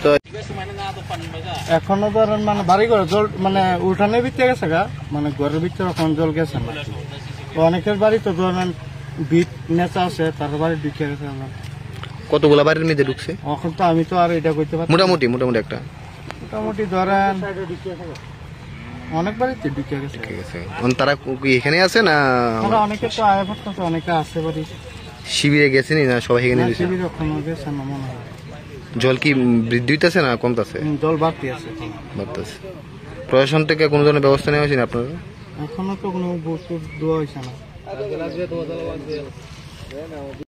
তো এখনো ধরেন মানে বাড়ি ঘরে জল মানে উঠানের ভিতরে গেছে গা, মানে ঘরের ভিতরে এখন জল গেছে না। তো অনেকের বাড়ি তো ধরেন ভিত নেচা আছে, তার বাড়ি ঢুকে গেছে। কতগুলা বাড়ির মধ্যে ঢুকছে এখন তো আমি তো আর এটা করতে পারি মোটামুটি একটা? মোটামুটি ধরেন অনেক বাড়িতে ঢুকে গেছে। ঠিক আছে, তারা কি এখানে আছে না? অনেকে তো আয় পড়তেছে, অনেকে আছে বাড়ি। শিবিরে গেছেনি না সবাই এখানে? শিবির এখনো গেছে না মনে হয়। জল কি বৃদ্ধি হইতেছে না কমতেছে? জল বাড়তি আছে। বাড়তেছে। প্রশাসন থেকে কোনো ধরনের ব্যবস্থা নেওয়া হয়েছে না আপনারা? এখনো তো কোনো বস্তু দেওয়া হয়েছে না।